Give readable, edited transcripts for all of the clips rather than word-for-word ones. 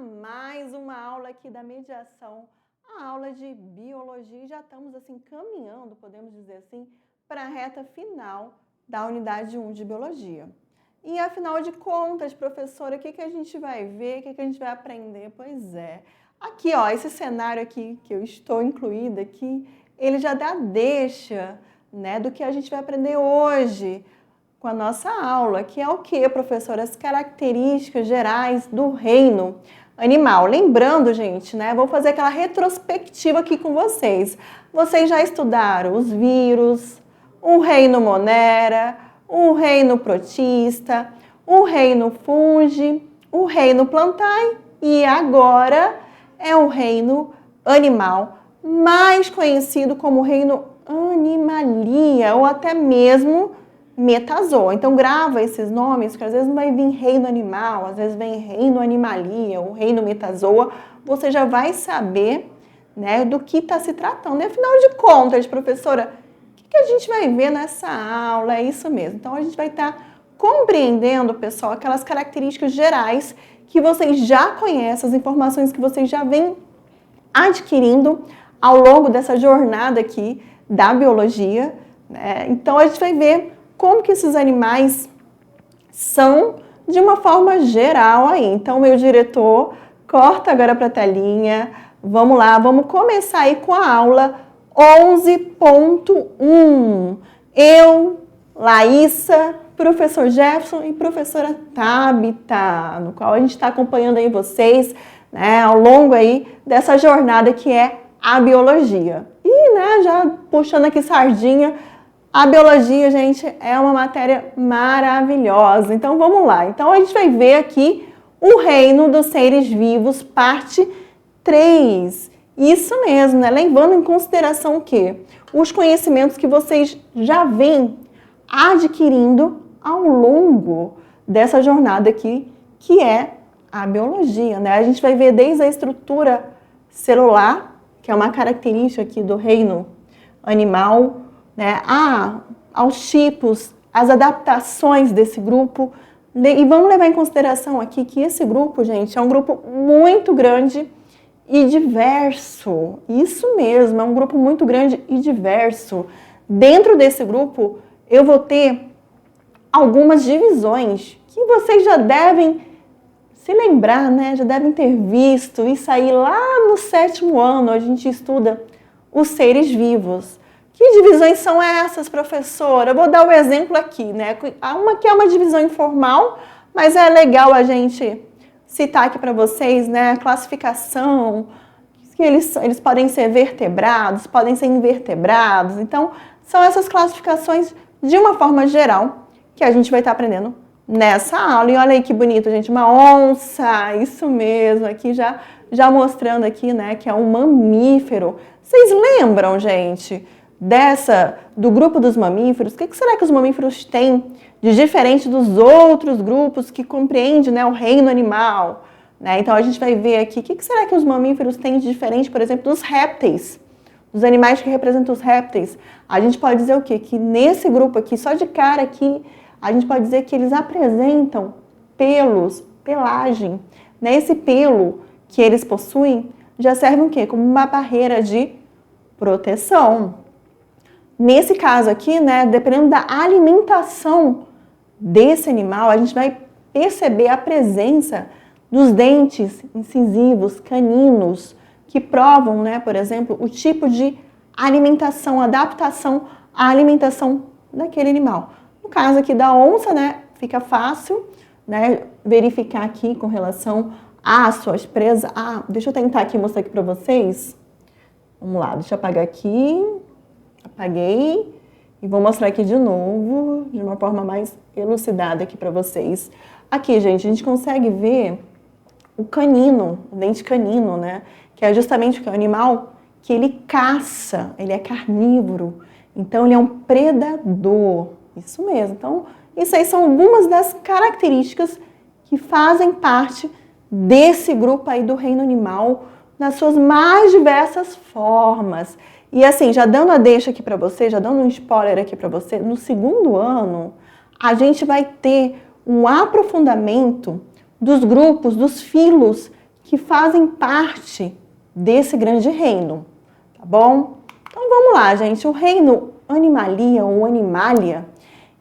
mais uma aula aqui da mediação, a aula de biologia. Já estamos assim caminhando, podemos dizer assim, para a reta final da unidade 1 de biologia. E afinal de contas, professora, o que a gente vai ver, o que a gente vai aprender? Pois é, aqui ó, esse cenário aqui que eu estou incluída aqui, ele já dá deixa, né, do que a gente vai aprender hoje com a nossa aula, que é o que, professora? As características gerais do reino animal. Lembrando, gente, né, vou fazer aquela retrospectiva aqui com vocês. Vocês já estudaram os vírus, o reino monera, o reino protista, o reino fungi, o reino plantae e agora é o reino animal, mais conhecido como reino animalia ou até mesmo metazoa. Então grava esses nomes, que às vezes não vai vir reino animal, às vezes vem reino animalia ou reino metazoa, você já vai saber, né, do que está se tratando. E afinal de contas, professora, o que a gente vai ver nessa aula? É isso mesmo. Então a gente vai estar compreendendo, pessoal, aquelas características gerais que vocês já conhecem, as informações que vocês já vêm adquirindo ao longo dessa jornada aqui da biologia, né? Então a gente vai ver como que esses animais são de uma forma geral aí. Então, meu diretor, corta agora para a telinha. Vamos lá, vamos começar aí com a aula 11.1. Eu, Laísa, professor Jefferson e professora Tabita, no qual a gente está acompanhando aí vocês, né, ao longo aí dessa jornada que é a biologia. E, né, já puxando aqui sardinha, a biologia, gente, é uma matéria maravilhosa. Então, vamos lá. Então, a gente vai ver aqui o reino dos seres vivos, parte 3. Isso mesmo, né? Levando em consideração o quê? Os conhecimentos que vocês já vêm adquirindo ao longo dessa jornada aqui, que é a biologia, né? A gente vai ver desde a estrutura celular, que é uma característica aqui do reino animal, né, aos tipos, as adaptações desse grupo. E vamos levar em consideração aqui que esse grupo, gente, é um grupo muito grande e diverso. Isso mesmo, é um grupo muito grande e diverso. Dentro desse grupo, eu vou ter algumas divisões que vocês já devem se lembrar, né? Já devem ter visto isso aí lá no 7º ano, a gente estuda os seres vivos. Que divisões são essas, professora? Eu vou dar o exemplo aqui, né? Uma que é uma divisão informal, mas é legal a gente citar aqui para vocês, né? A classificação, que eles podem ser vertebrados, podem ser invertebrados. Então, são essas classificações de uma forma geral que a gente vai estar aprendendo nessa aula. E olha aí que bonito, gente, uma onça, isso mesmo, aqui já mostrando aqui, né, que é um mamífero. Vocês lembram, gente, do grupo dos mamíferos? O que será que os mamíferos têm de diferente dos outros grupos que compreendem, né, o reino animal? Né? Então, a gente vai ver aqui, o que será que os mamíferos têm de diferente, por exemplo, dos répteis? Dos animais que representam os répteis. A gente pode dizer o quê? Que nesse grupo aqui, só de cara aqui, a gente pode dizer que eles apresentam pelos, pelagem. Né? Esse pelo que eles possuem já serve o quê? Como uma barreira de proteção. Nesse caso aqui, né, dependendo da alimentação desse animal, a gente vai perceber a presença dos dentes incisivos, caninos, que provam, né, por exemplo, o tipo de alimentação, adaptação à alimentação daquele animal. No caso aqui da onça, né, fica fácil, né, verificar aqui com relação às suas presas. Deixa eu tentar aqui mostrar aqui para vocês. Vamos lá, deixa eu apagar aqui. Apaguei e vou mostrar aqui de novo, de uma forma mais elucidada aqui para vocês. Aqui, gente, a gente consegue ver o canino, o dente canino, né? Que é justamente o animal que ele caça, ele é carnívoro, então ele é um predador. Isso mesmo. Então, isso aí são algumas das características que fazem parte desse grupo aí do reino animal, nas suas mais diversas formas. E assim, já dando a deixa aqui para você, já dando um spoiler aqui para você, no 2º ano, a gente vai ter um aprofundamento dos grupos, dos filos que fazem parte desse grande reino, tá bom? Então vamos lá, gente. O reino Animalia ou Animalia,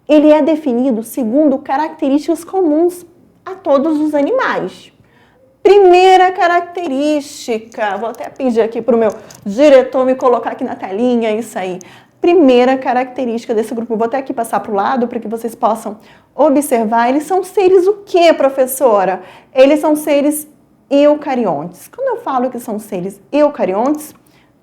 ele é definido segundo características comuns a todos os animais. Primeira característica, vou até pedir aqui para o meu diretor me colocar aqui na telinha, isso aí. Primeira característica desse grupo, vou até aqui passar para o lado para que vocês possam observar. Eles são seres o quê, professora? Eles são seres eucariontes. Quando eu falo que são seres eucariontes,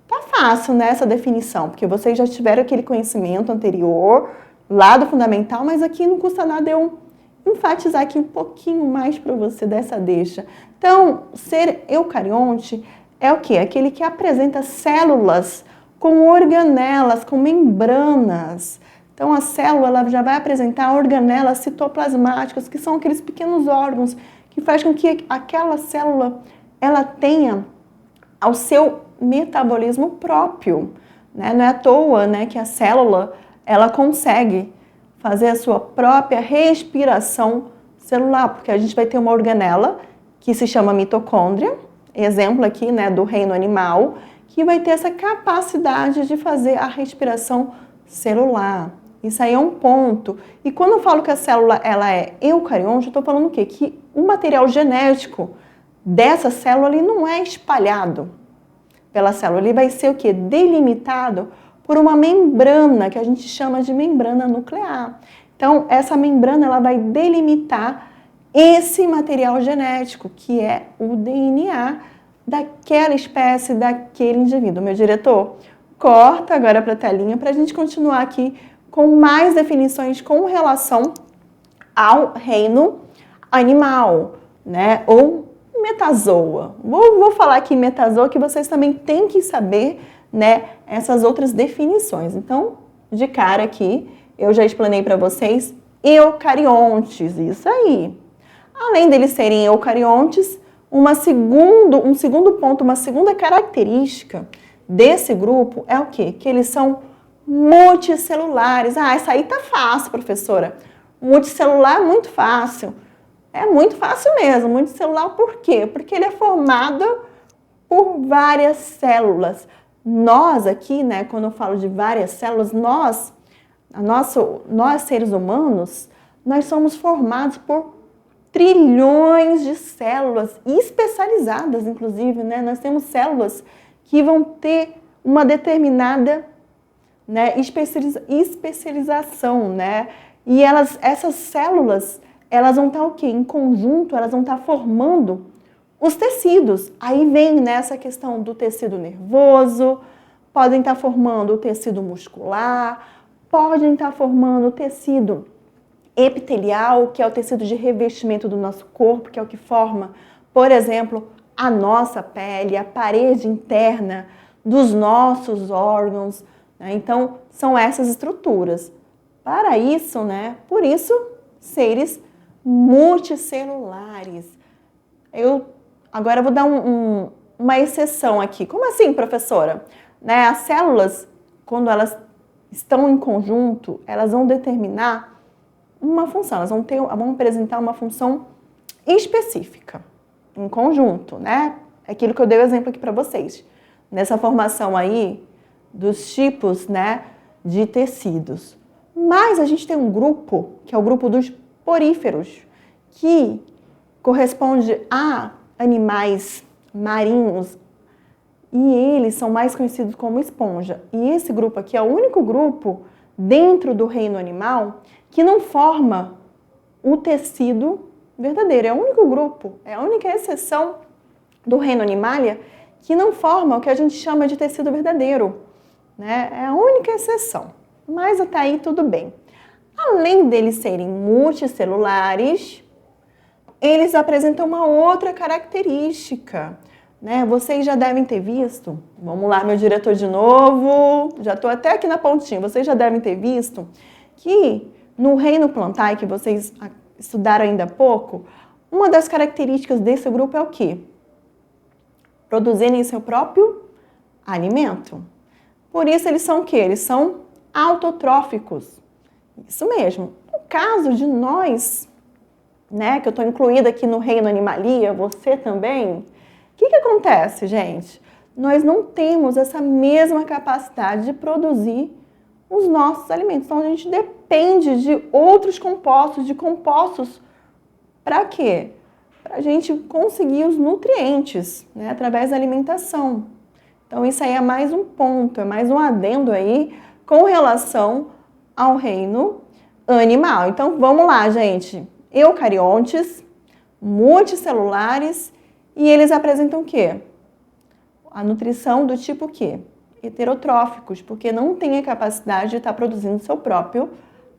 tá fácil nessa definição, porque vocês já tiveram aquele conhecimento anterior, lá do fundamental, mas aqui não custa nada eu enfatizar aqui um pouquinho mais para você dessa deixa. Então, ser eucarionte é o quê? Aquele que apresenta células com organelas, com membranas. Então, a célula ela já vai apresentar organelas citoplasmáticas, que são aqueles pequenos órgãos que faz com que aquela célula ela tenha ao seu metabolismo próprio, né? Não é à toa, né, que a célula ela consegue fazer a sua própria respiração celular, porque a gente vai ter uma organela que se chama mitocôndria, exemplo aqui, né, do reino animal, que vai ter essa capacidade de fazer a respiração celular. Isso aí é um ponto. E quando eu falo que a célula ela é eucarionte, eu estou falando o quê? Que o material genético dessa célula ele não é espalhado pela célula, ele vai ser o quê? Delimitado por uma membrana que a gente chama de membrana nuclear. Então, essa membrana ela vai delimitar esse material genético, que é o DNA daquela espécie, daquele indivíduo. Meu diretor, corta agora para a telinha para a gente continuar aqui com mais definições com relação ao reino animal, né? Ou metazoa. Vou falar aqui metazoa que vocês também têm que saber, né, essas outras definições. Então, de cara aqui, eu já explanei para vocês eucariontes, isso aí. Além deles serem eucariontes, um segundo ponto, uma segunda característica desse grupo é o quê? Que eles são multicelulares. Ah, isso aí tá fácil, professora. Multicelular é muito fácil. É muito fácil mesmo. Multicelular por quê? Porque ele é formado por várias células. Nós aqui, né, quando eu falo de várias células, nós seres humanos, nós somos formados por trilhões de células especializadas, inclusive, né? Nós temos células que vão ter uma determinada, né, especialização, né? E essas células, elas vão estar o quê? Em conjunto, elas vão estar formando os tecidos. Aí vem nessa questão do tecido nervoso, podem estar formando o tecido muscular, podem estar formando o tecido epitelial, que é o tecido de revestimento do nosso corpo, que é o que forma, por exemplo, a nossa pele, a parede interna dos nossos órgãos, né? Então, são essas estruturas. Para isso, né? Por isso, seres multicelulares. Agora eu vou dar uma exceção aqui. Como assim, professora? Né? As células, quando estão em conjunto, elas vão determinar uma função, elas vão apresentar uma função específica, em conjunto, né? É aquilo que eu dei o exemplo aqui para vocês. Nessa formação aí dos tipos, né, de tecidos. Mas a gente tem um grupo, que é o grupo dos poríferos, que corresponde a animais marinhos, e eles são mais conhecidos como esponja. E esse grupo aqui é o único grupo dentro do reino animal que não forma o tecido verdadeiro. É o único grupo, é a única exceção do reino animalia que não forma o que a gente chama de tecido verdadeiro, né? É a única exceção, mas até aí tudo bem. Além deles serem multicelulares, eles apresentam uma outra característica, né? Vocês já devem ter visto, vamos lá, meu diretor de novo, já estou até aqui na pontinha, vocês já devem ter visto que no reino plantae, que vocês estudaram ainda há pouco, uma das características desse grupo é o quê? Produzirem seu próprio alimento. Por isso eles são o quê? Eles são autotróficos. Isso mesmo. No caso de nós, né, que eu estou incluída aqui no reino animalia, você também, que acontece, gente? Nós não temos essa mesma capacidade de produzir os nossos alimentos. Então, a gente depende de outros compostos, de compostos para quê? Para a gente conseguir os nutrientes, né, através da alimentação. Então, isso aí é mais um ponto, é mais um adendo aí com relação ao reino animal. Então, vamos lá, gente. Eucariontes, multicelulares, e eles apresentam o quê? A nutrição do tipo quê? Heterotróficos, porque não tem a capacidade de estar produzindo seu próprio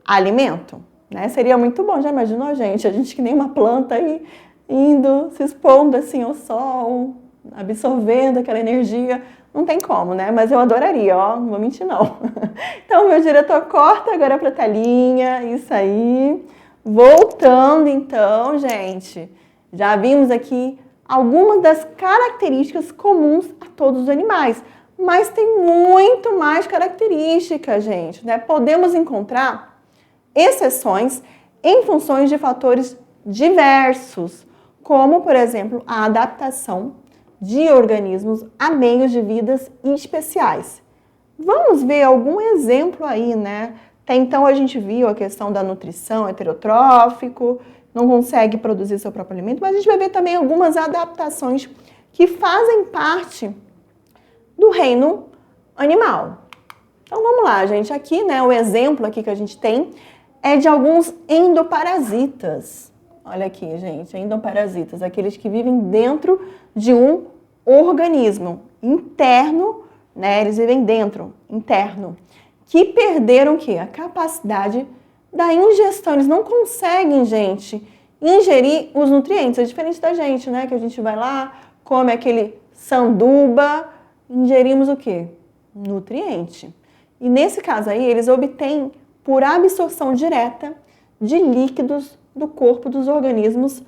alimento, né? Seria muito bom, já imaginou, gente? A gente que nem uma planta aí, indo, se expondo assim ao sol, absorvendo aquela energia. Não tem como, né? Mas eu adoraria, ó, não vou mentir não. Então, meu diretor, corta agora para a telinha, isso aí. Voltando então, gente, já vimos aqui algumas das características comuns a todos os animais, mas tem muito mais características, gente, né? Podemos encontrar exceções em funções de fatores diversos, como, por exemplo, a adaptação de organismos a meios de vidas especiais. Vamos ver algum exemplo aí, né? Até então a gente viu a questão da nutrição heterotrófico, não consegue produzir seu próprio alimento, mas a gente vai ver também algumas adaptações que fazem parte do reino animal. Então vamos lá, gente. Aqui, né, o exemplo aqui que a gente tem é de alguns endoparasitas. Olha aqui, gente, endoparasitas, aqueles que vivem dentro de um organismo interno, né? Eles vivem dentro, interno, que perderam o quê? A capacidade da ingestão. Eles não conseguem, gente, ingerir os nutrientes. É diferente da gente, né? Que a gente vai lá, come aquele sanduba, ingerimos o quê? Nutriente. E nesse caso aí, eles obtêm por absorção direta de líquidos do corpo dos organismos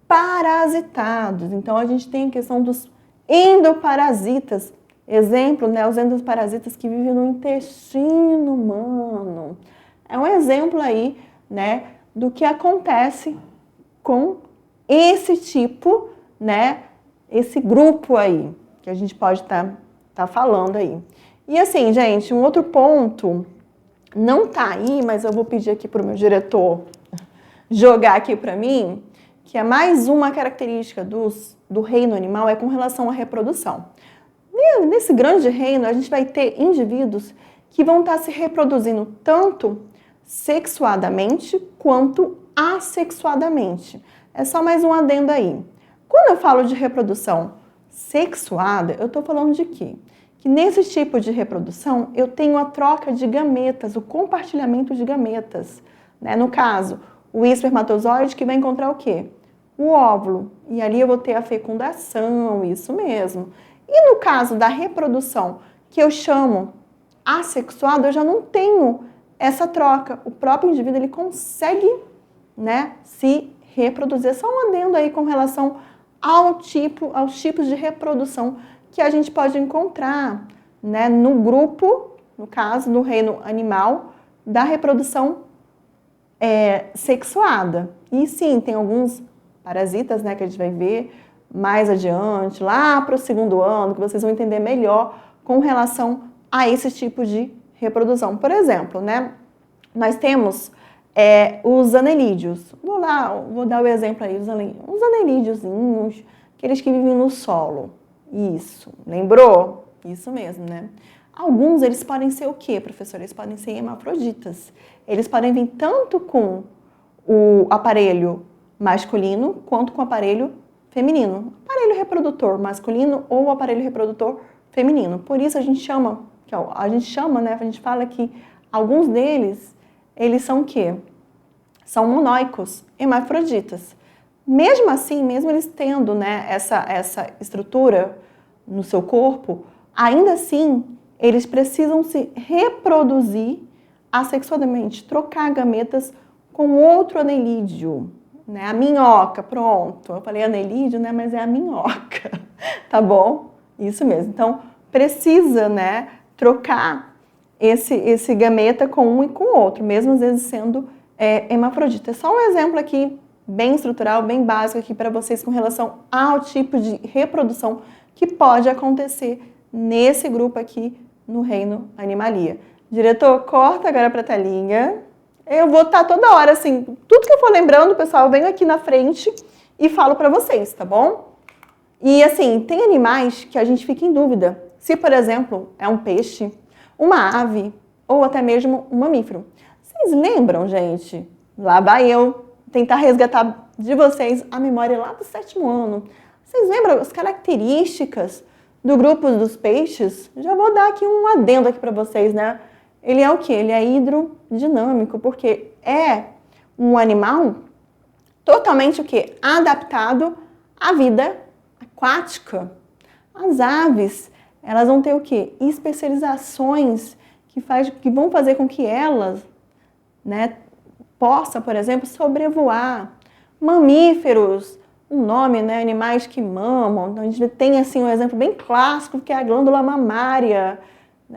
parasitados. Então, a gente tem a questão dos endoparasitas. Exemplo, né, os endoparasitas que vivem no intestino humano. É um exemplo aí, né, do que acontece com esse tipo, né, esse grupo aí, que a gente pode tá falando aí. E assim, gente, um outro ponto, não tá aí, mas eu vou pedir aqui para o meu diretor jogar aqui para mim, que é mais uma característica do reino animal, é com relação à reprodução. Nesse grande reino, a gente vai ter indivíduos que vão estar se reproduzindo tanto sexuadamente quanto assexuadamente. É só mais um adendo aí. Quando eu falo de reprodução sexuada, eu estou falando de quê? Que nesse tipo de reprodução, eu tenho a troca de gametas, o compartilhamento de gametas. Né? No caso, o espermatozoide que vai encontrar o quê? O óvulo. E ali eu vou ter a fecundação, isso mesmo. E no caso da reprodução, que eu chamo assexuada, eu já não tenho essa troca. O próprio indivíduo ele consegue, né, se reproduzir. Só um adendo aí com relação aos tipos de reprodução que a gente pode encontrar, né, no grupo, no caso, no reino animal, da reprodução sexuada. E sim, tem alguns parasitas, né, que a gente vai ver mais adiante, lá para o segundo ano, que vocês vão entender melhor com relação a esse tipo de reprodução. Por exemplo, né, nós temos os anelídeos. Vou dar o exemplo aí, os anelídeozinhos, aqueles que vivem no solo. Isso, lembrou? Isso mesmo, né? Alguns, eles podem ser o quê, professor? Eles podem ser hermafroditas. Eles podem vir tanto com o aparelho masculino quanto com o aparelho feminino. Aparelho reprodutor masculino ou o aparelho reprodutor feminino. Por isso a gente chama, né? A gente fala que alguns deles, eles são o quê? São monóicos, hermafroditas. Mesmo assim, mesmo eles tendo, né, essa estrutura no seu corpo, ainda assim, eles precisam se reproduzir assexuadamente, trocar gametas com outro anelídeo, né? A minhoca, pronto. Eu falei anelídeo, né, mas é a minhoca, tá bom? Isso mesmo. Então, precisa, né, trocar esse gameta com um e com o outro, mesmo às vezes sendo hermafrodita. É só um exemplo aqui bem estrutural, bem básico aqui para vocês com relação ao tipo de reprodução que pode acontecer nesse grupo aqui no reino Animalia. Diretor, corta agora para a telinha. Eu vou estar toda hora, assim, tudo que eu for lembrando, pessoal, eu venho aqui na frente e falo para vocês, tá bom? E assim, tem animais que a gente fica em dúvida. Se, por exemplo, é um peixe, uma ave ou até mesmo um mamífero. Vocês lembram, gente? Lá vai eu tentar resgatar de vocês a memória lá do 7º ano. Vocês lembram as características do grupo dos peixes? Já vou dar aqui um adendo aqui para vocês, né? Ele é o quê? Ele é hidrodinâmico, porque é um animal totalmente o quê? Adaptado à vida aquática. As aves, elas vão ter o quê? Especializações que vão fazer com que elas, né, possam, por exemplo, sobrevoar. Mamíferos, um nome, né, animais que mamam. Então, a gente tem assim um exemplo bem clássico que é a glândula mamária.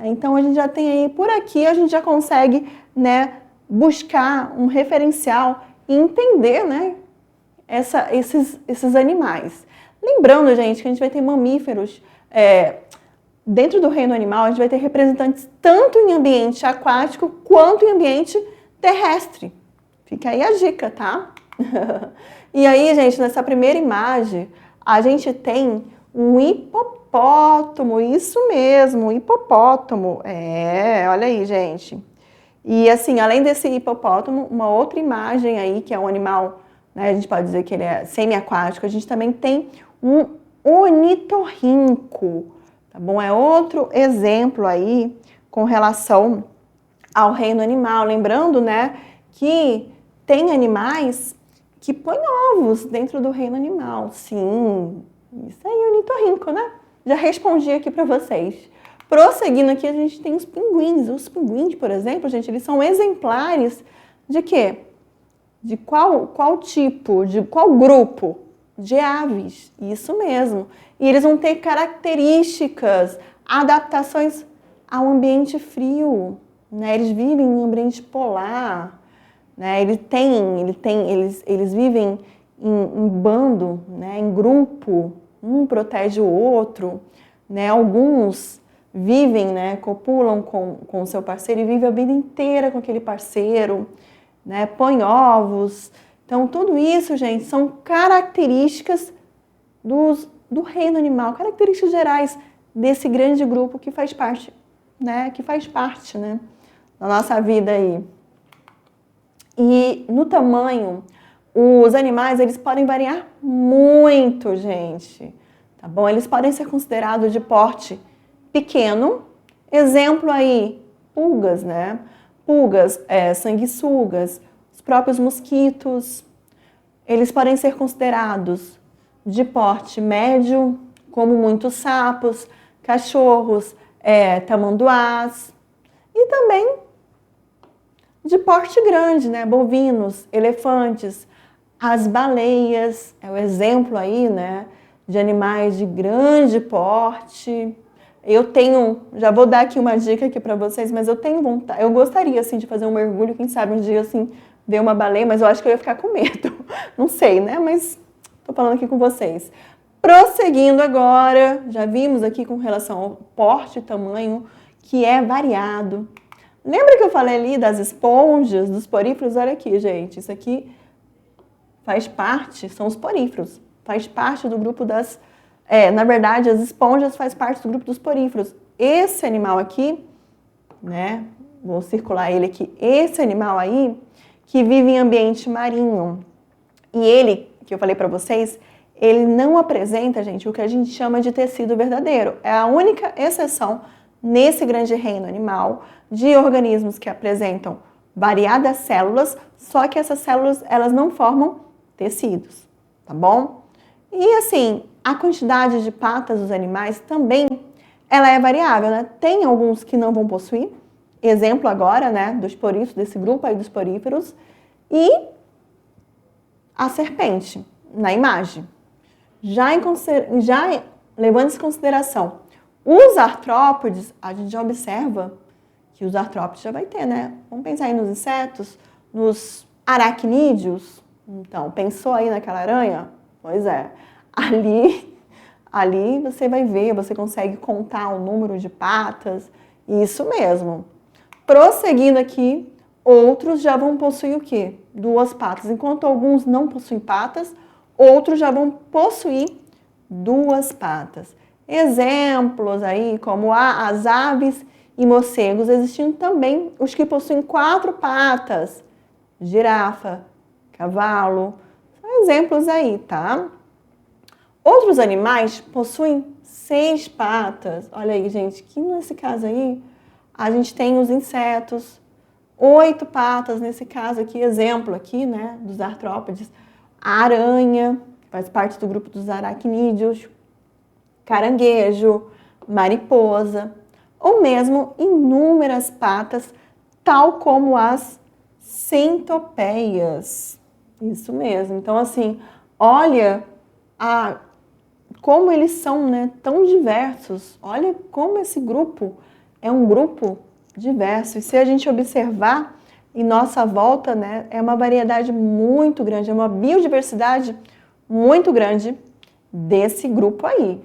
Então, a gente já tem aí, por aqui, a gente já consegue, né, buscar um referencial e entender, né, esses animais. Lembrando, gente, que a gente vai ter mamíferos, dentro do reino animal, a gente vai ter representantes tanto em ambiente aquático quanto em ambiente terrestre. Fica aí a dica, tá? E aí, gente, nessa primeira imagem, a gente tem um hipopótamo, isso mesmo, hipopótamo. Olha aí, gente. E assim, além desse hipopótamo, uma outra imagem aí, que é um animal, né, a gente pode dizer que ele é semi-aquático, a gente também tem um ornitorrinco, tá bom? É outro exemplo aí com relação ao reino animal. Lembrando, né, que tem animais que põem ovos dentro do reino animal. Sim, isso aí, ornitorrinco, né? Já respondi aqui para vocês. Prosseguindo aqui, a gente tem os pinguins. Os pinguins, por exemplo, gente, eles são exemplares de quê? De qual tipo, de qual grupo? De aves, isso mesmo. E eles vão ter características, adaptações ao ambiente frio, né? Eles vivem em um ambiente polar, né? Eles vivem em bando, né? Em grupo, um protege o outro, né? Alguns vivem, né? Copulam com o seu parceiro e vivem a vida inteira com aquele parceiro, né? Põem ovos. Então, tudo isso, gente, são características do reino animal, características gerais desse grande grupo que faz parte, né, da nossa vida aí. E no tamanho, os animais, eles podem variar muito, gente, tá bom? Eles podem ser considerados de porte pequeno, exemplo aí, pulgas, né? Pulgas, sanguessugas, os próprios mosquitos, eles podem ser considerados de porte médio, como muitos sapos, cachorros, tamanduás, e também de porte grande, né? Bovinos, elefantes, as baleias, é o exemplo aí, né? De animais de grande porte. Já vou dar aqui uma dica aqui para vocês, mas eu tenho vontade, eu gostaria, assim, de fazer um mergulho, quem sabe um dia, assim, ver uma baleia, mas eu acho que eu ia ficar com medo. Não sei, né? Mas tô falando aqui com vocês. Prosseguindo agora, já vimos aqui com relação ao porte e tamanho, que é variado. Lembra que eu falei ali das esponjas, dos poríferos? Olha aqui, gente, isso aqui faz parte, são os poríferos, faz parte do grupo das... na verdade, as esponjas faz parte do grupo dos poríferos. Esse animal aqui, né, vou circular ele aqui, esse animal aí, que vive em ambiente marinho, e ele, que eu falei para vocês, ele não apresenta, gente, o que a gente chama de tecido verdadeiro. É a única exceção nesse grande reino animal de organismos que apresentam variadas células, só que essas células, elas não formam tecidos, tá bom? E assim, a quantidade de patas dos animais também, ela é variável, né? Tem alguns que não vão possuir, exemplo agora, né, dos poríferos, desse grupo aí dos poríferos, e a serpente, na imagem. Já levando em consideração os artrópodes, a gente já observa que os artrópodes já vai ter, né? Vamos pensar aí nos insetos, nos aracnídeos, Então, pensou aí naquela aranha? Pois é, ali você vai ver, você consegue contar o número de patas, isso mesmo. Prosseguindo aqui, outros já vão possuir o quê? 2 patas. Enquanto alguns não possuem patas, outros já vão possuir 2 patas. Exemplos aí, como as aves e morcegos, existindo também os que possuem 4 patas. Girafa, cavalo, são exemplos aí, tá? Outros animais possuem 6 patas. Olha aí, gente, que nesse caso aí, a gente tem os insetos, 8 patas nesse caso aqui, exemplo aqui, né, dos artrópodes. A aranha, faz parte do grupo dos aracnídeos, caranguejo, mariposa, ou mesmo inúmeras patas, tal como as centopeias. Isso mesmo. Então, assim, olha como eles são, né, tão diversos. Olha como esse grupo é um grupo diverso. E se a gente observar em nossa volta, né, é uma variedade muito grande, é uma biodiversidade muito grande desse grupo aí.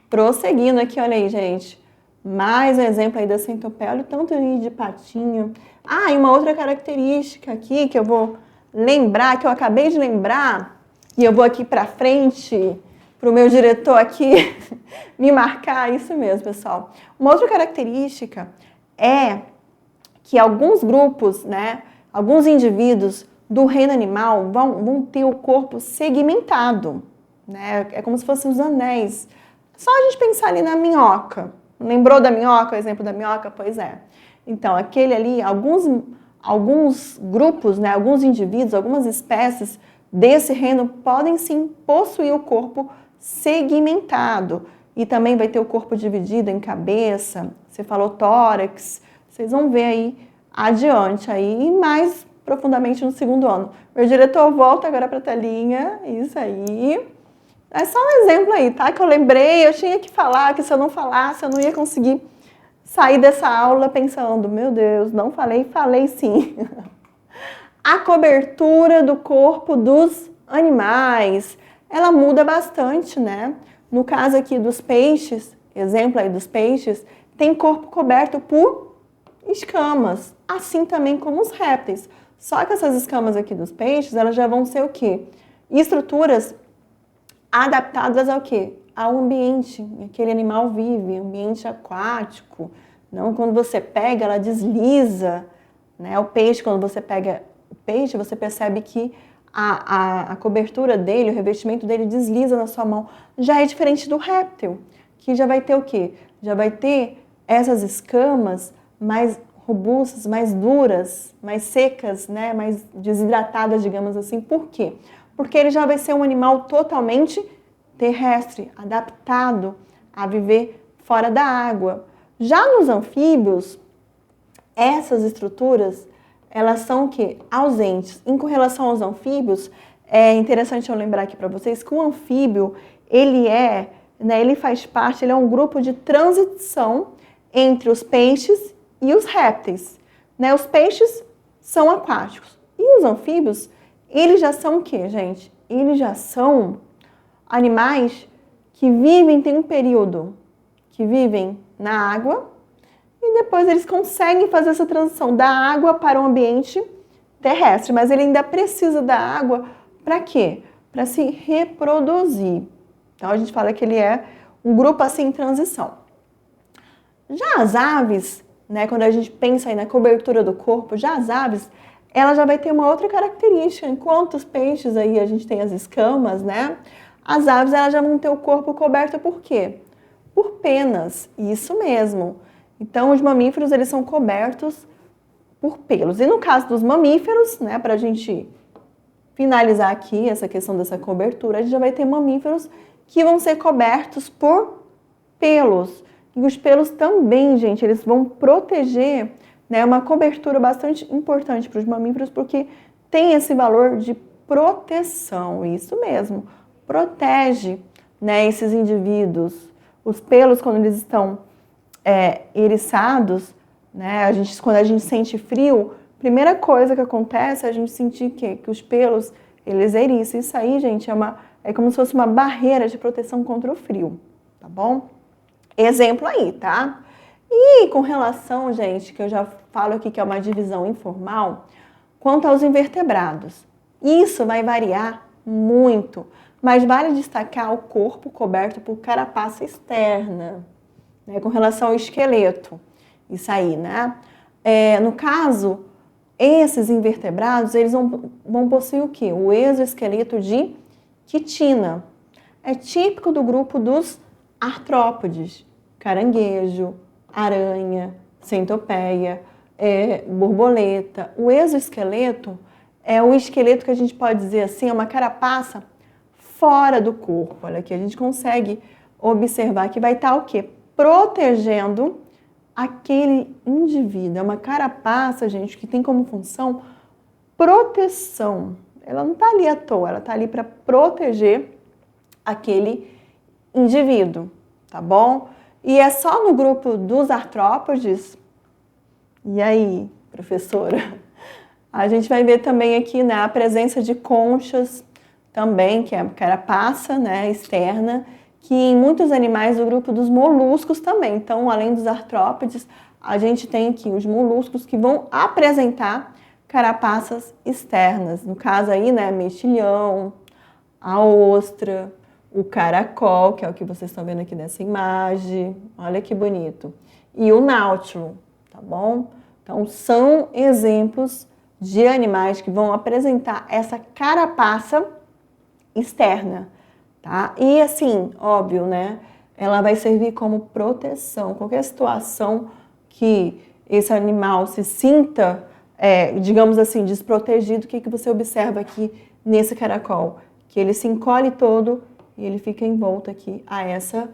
Prosseguindo aqui, olha aí, gente. Mais um exemplo aí da centopeia, olha o tanto de patinha. Ah, e uma outra característica aqui que eu vou lembrar, que eu acabei de lembrar, e eu vou aqui para frente, para o meu diretor aqui me marcar, isso mesmo, pessoal. Uma outra característica é que alguns grupos, né, alguns indivíduos do reino animal vão ter o corpo segmentado, né? É como se fossem os anéis. Só a gente pensar ali na minhoca. Lembrou da minhoca, o exemplo da minhoca? Pois é. Então, aquele ali, alguns grupos, né, alguns indivíduos, algumas espécies desse reino podem sim possuir o corpo segmentado. E também vai ter o corpo dividido em cabeça, cefalotórax. Vocês vão ver aí adiante, aí, e mais profundamente no segundo ano. Meu diretor, volta agora para a telinha. Isso aí. É só um exemplo aí, tá? Que eu lembrei, eu tinha que falar, que se eu não falasse, eu não ia conseguir sair dessa aula pensando, meu Deus, não falei, falei sim. A cobertura do corpo dos animais, ela muda bastante, né? No caso aqui dos peixes, exemplo aí dos peixes, tem corpo coberto por escamas, assim também como os répteis. Só que essas escamas aqui dos peixes, elas já vão ser o quê? Estruturas adaptadas ao quê? Ao ambiente em que aquele animal vive, ambiente aquático. Não, quando você pega, ela desliza, né? O peixe, quando você pega o peixe, você percebe que a cobertura dele, o revestimento dele desliza na sua mão. Já é diferente do réptil, que já vai ter o quê? Já vai ter essas escamas mais robustas, mais duras, mais secas, né? Mais desidratadas, digamos assim. Por quê? Porque ele já vai ser um animal totalmente terrestre, adaptado a viver fora da água. Já nos anfíbios, essas estruturas, elas são o quê? Ausentes. Com relação aos anfíbios, é interessante eu lembrar aqui para vocês que o anfíbio, ele faz parte, ele é um grupo de transição entre os peixes e os répteis. Né? Os peixes são aquáticos e os anfíbios, eles já são o quê, gente? Eles já são animais que vivem, tem um período que vivem na água e depois eles conseguem fazer essa transição da água para o ambiente terrestre. Mas ele ainda precisa da água para quê? Para se reproduzir. Então a gente fala que ele é um grupo assim em transição. Já as aves, né, quando a gente pensa aí na cobertura do corpo, já as aves, ela já vai ter uma outra característica. Enquanto os peixes aí a gente tem as escamas, né? As aves elas já vão ter o corpo coberto por quê? Por penas, isso mesmo. Então os mamíferos eles são cobertos por pelos. E no caso dos mamíferos, né, para a gente finalizar aqui essa questão dessa cobertura, a gente já vai ter mamíferos que vão ser cobertos por pelos. E os pelos também, gente, eles vão proteger, né, uma cobertura bastante importante para os mamíferos, porque tem esse valor de proteção, isso mesmo, protege, né, esses indivíduos. Os pelos, quando eles estão eriçados, né, quando a gente sente frio, primeira coisa que acontece é a gente sentir que os pelos Eles eriçam. Isso aí, gente, é como se fosse uma barreira de proteção contra o frio, tá bom? Exemplo aí, tá? E com relação, gente, que eu já falo aqui que é uma divisão informal, quanto aos invertebrados, isso vai variar muito, mas vale destacar o corpo coberto por carapaça externa, né, com relação ao esqueleto, isso aí, né? No caso, esses invertebrados, eles vão possuir o quê? O exoesqueleto de quitina. É típico do grupo dos artrópodes, caranguejo, aranha, centopeia, borboleta. O exoesqueleto é o esqueleto que a gente pode dizer assim, é uma carapaça fora do corpo. Olha aqui, a gente consegue observar que vai estar o quê? Protegendo aquele indivíduo. É uma carapaça, gente, que tem como função proteção. Ela não está ali à toa, ela está ali para proteger aquele indivíduo, tá bom? E é só no grupo dos artrópodes. E aí, professora? A gente vai ver também aqui, né, a presença de conchas também, que é a carapaça, né, externa, que em muitos animais do grupo dos moluscos também. Então, além dos artrópodes, a gente tem aqui os moluscos que vão apresentar carapaças externas. No caso aí, né, mexilhão, a ostra, o caracol, que é o que vocês estão vendo aqui nessa imagem. Olha que bonito. E o náutilo, tá bom? Então, são exemplos de animais que vão apresentar essa carapaça externa, tá? E assim, óbvio, né? Ela vai servir como proteção. Qualquer situação que esse animal se sinta, digamos assim, desprotegido, o que você observa aqui nesse caracol? Que ele se encolhe todo e ele fica envolto aqui a essa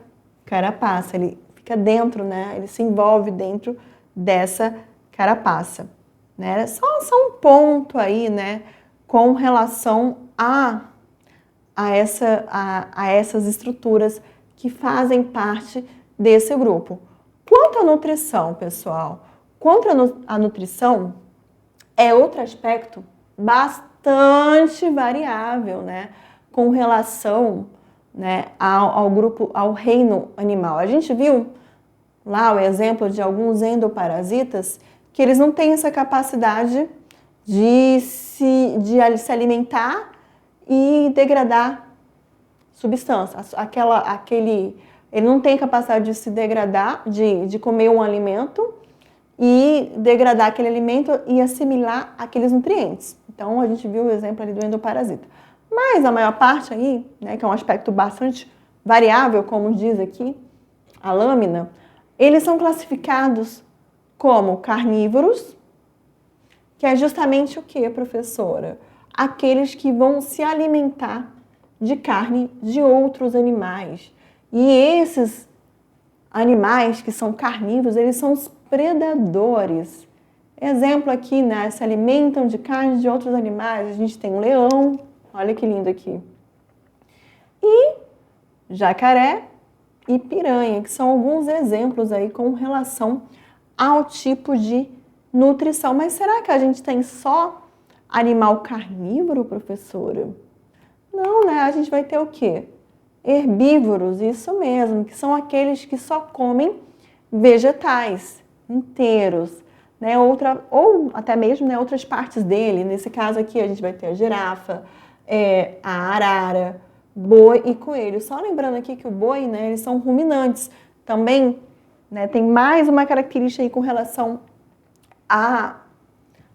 carapaça. Ele fica dentro, né? Ele se envolve dentro dessa carapaça, né? Só um ponto aí, né? Com relação a essas estruturas que fazem parte desse grupo. Quanto à nutrição, pessoal, a nutrição é outro aspecto bastante variável, né? Com relação, né, ao grupo, ao reino animal. A gente viu lá o exemplo de alguns endoparasitas que eles não têm essa capacidade de se alimentar e degradar substância. Ele não tem capacidade de se degradar, de comer um alimento e degradar aquele alimento e assimilar aqueles nutrientes. Então, a gente viu o exemplo ali do endoparasita. Mas a maior parte aí, né, que é um aspecto bastante variável, como diz aqui a lâmina, eles são classificados como carnívoros, que é justamente o que, professora? Aqueles que vão se alimentar de carne de outros animais. E esses animais que são carnívoros, eles são os predadores. Exemplo aqui, né? Se alimentam de carne de outros animais. A gente tem um leão, olha que lindo aqui. E jacaré e piranha, que são alguns exemplos aí com relação ao tipo de nutrição. Mas será que a gente tem só animal carnívoro, professora? Não, né? A gente vai ter o quê? Herbívoros, isso mesmo, que são aqueles que só comem vegetais inteiros, né? Ou até mesmo, né, outras partes dele. Nesse caso aqui a gente vai ter a girafa, a arara, boi e coelho. Só lembrando aqui que o boi, né, eles são ruminantes. Também, né, tem mais uma característica aí com relação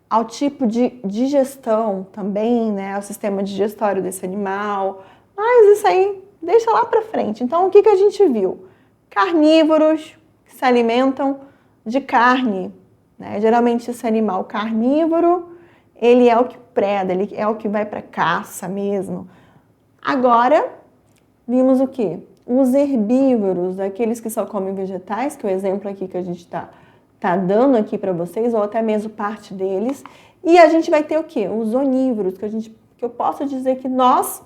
ao tipo de digestão também, né, ao sistema digestório desse animal. Mas isso aí deixa lá para frente. Então, o que a gente viu? Carnívoros que se alimentam de carne, né? Geralmente esse animal carnívoro, ele é o que preda, ele é o que vai para caça mesmo. Agora, vimos o quê? Os herbívoros, aqueles que só comem vegetais, que é o exemplo aqui que a gente tá dando aqui para vocês, ou até mesmo parte deles. E a gente vai ter o quê? Os onívoros, que eu posso dizer que nós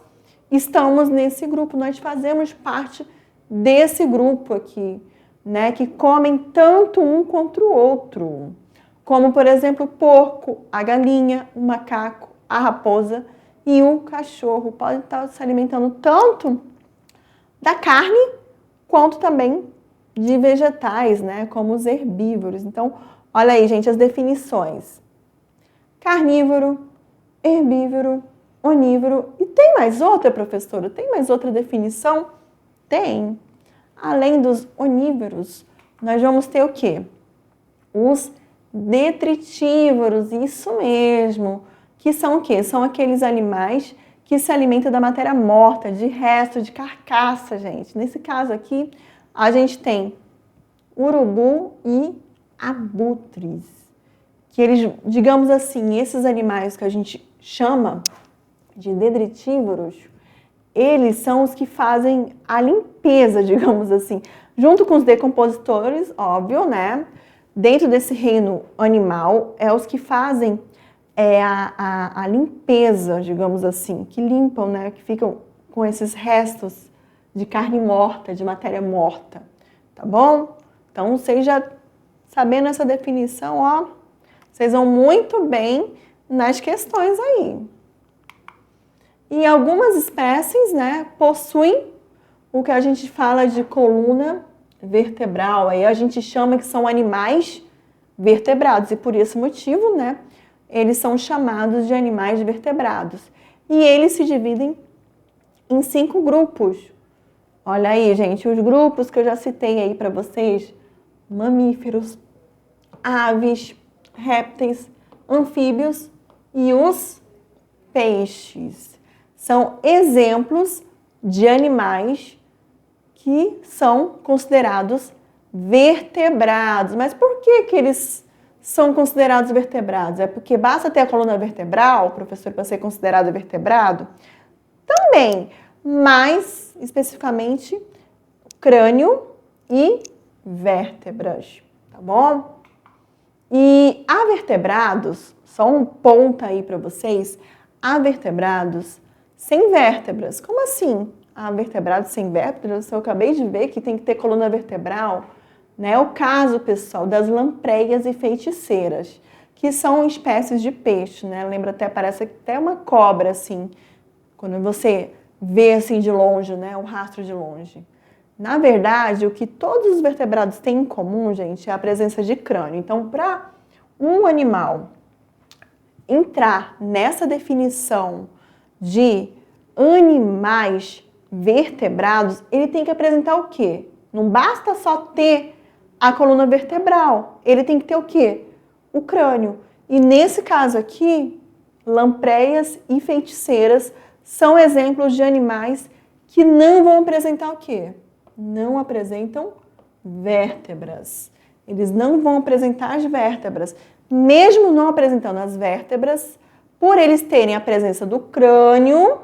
estamos nesse grupo, nós fazemos parte desse grupo aqui, né? Que comem tanto um quanto o outro. Como, por exemplo, o porco, a galinha, o macaco, a raposa e o cachorro pode estar se alimentando tanto da carne quanto também de vegetais, né, como os herbívoros. Então, olha aí, gente, as definições. Carnívoro, herbívoro, onívoro. E tem mais outra, professora? Tem mais outra definição? Tem. Além dos onívoros, nós vamos ter o quê? Os detritívoros, isso mesmo. Que são o quê? São aqueles animais que se alimentam da matéria morta, de resto, de carcaça, gente. Nesse caso aqui, a gente tem urubu e abutres. Que eles, digamos assim, esses animais que a gente chama de detritívoros, eles são os que fazem a limpeza, digamos assim, junto com os decompositores, óbvio, né? Dentro desse reino animal, é os que fazem a limpeza, digamos assim, que limpam, né? Que ficam com esses restos de carne morta, de matéria morta, tá bom? Então, vocês já sabendo essa definição, ó, vocês vão muito bem nas questões aí. E algumas espécies, né, possuem o que a gente fala de coluna vertebral. Aí a gente chama que são animais vertebrados e por esse motivo, né, eles são chamados de animais vertebrados. E eles se dividem em 5 grupos. Olha aí, gente, os grupos que eu já citei aí para vocês: mamíferos, aves, répteis, anfíbios e os peixes. São exemplos de animais que são considerados vertebrados. Mas por que eles são considerados vertebrados? É porque basta ter a coluna vertebral, professor, para ser considerado vertebrado? Também, mas especificamente crânio e vértebras, tá bom? E avertebrados, só um ponto aí para vocês, avertebrados sem vértebras. Como assim? Avertebrados sem vértebras? Eu acabei de ver que tem que ter coluna vertebral. Né? É o caso, pessoal, das lampreias e feiticeiras, que são espécies de peixe, né? Lembra até, parece até uma cobra, assim, quando você vê assim de longe, né? O rastro de longe. Na verdade, o que todos os vertebrados têm em comum, gente, é a presença de crânio. Então, para um animal entrar nessa definição de animais vertebrados, ele tem que apresentar o quê? Não basta só ter a coluna vertebral, ele tem que ter o quê? O crânio. E nesse caso aqui, lampreias e feiticeiras são exemplos de animais que não vão apresentar o quê? Não apresentam vértebras. Eles não vão apresentar as vértebras. Mesmo não apresentando as vértebras, por eles terem a presença do crânio,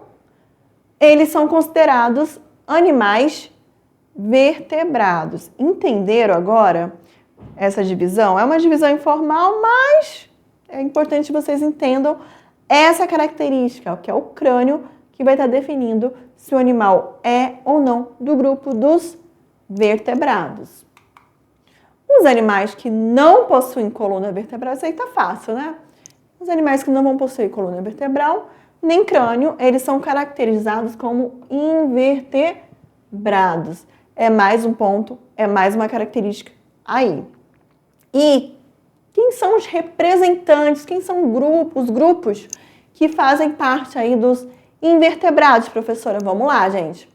eles são considerados animais vertebrados. Entenderam agora essa divisão? É uma divisão informal, mas é importante que vocês entendam essa característica, que é o crânio, que vai estar definindo se o animal é ou não do grupo dos vertebrados. Os animais que não possuem coluna vertebral, isso aí tá fácil, né? Os animais que não vão possuir coluna vertebral, nem crânio, eles são caracterizados como invertebrados. É mais um ponto, é mais uma característica aí. E quem são os representantes, quem são os grupos que fazem parte aí dos invertebrados, professora? Vamos lá, gente.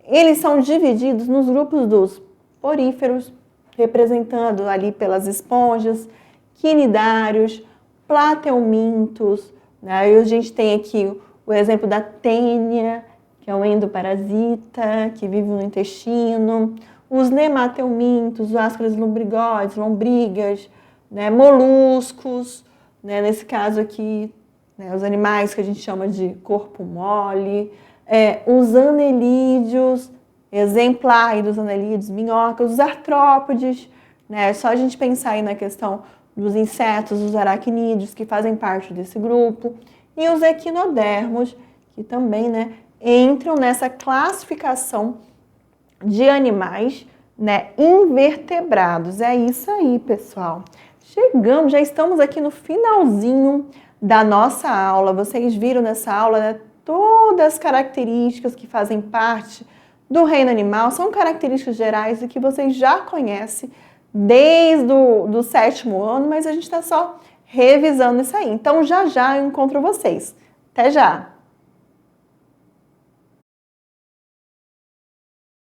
Eles são divididos nos grupos dos poríferos, representando ali pelas esponjas, quinidários, plateumintos, né? E a gente tem aqui o exemplo da tênia, que é um endoparasita, que vive no intestino, os nemateumintos, os ascaris lumbrigoides, lombrigas, né? Moluscos, né? Nesse caso aqui, né? Os animais que a gente chama de corpo mole, os anelídeos, exemplar aí dos anelídeos, minhocas, os artrópodes, né? É só a gente pensar aí na questão dos insetos, os aracnídeos, que fazem parte desse grupo, e os equinodermos, que também, né, entram nessa classificação de animais, né, invertebrados. É isso aí, pessoal. Já estamos aqui no finalzinho da nossa aula. Vocês viram nessa aula, né, todas as características que fazem parte do reino animal, são características gerais e que vocês já conhecem desde o 7º ano, mas a gente está só revisando isso aí. Então, já já eu encontro vocês. Até já!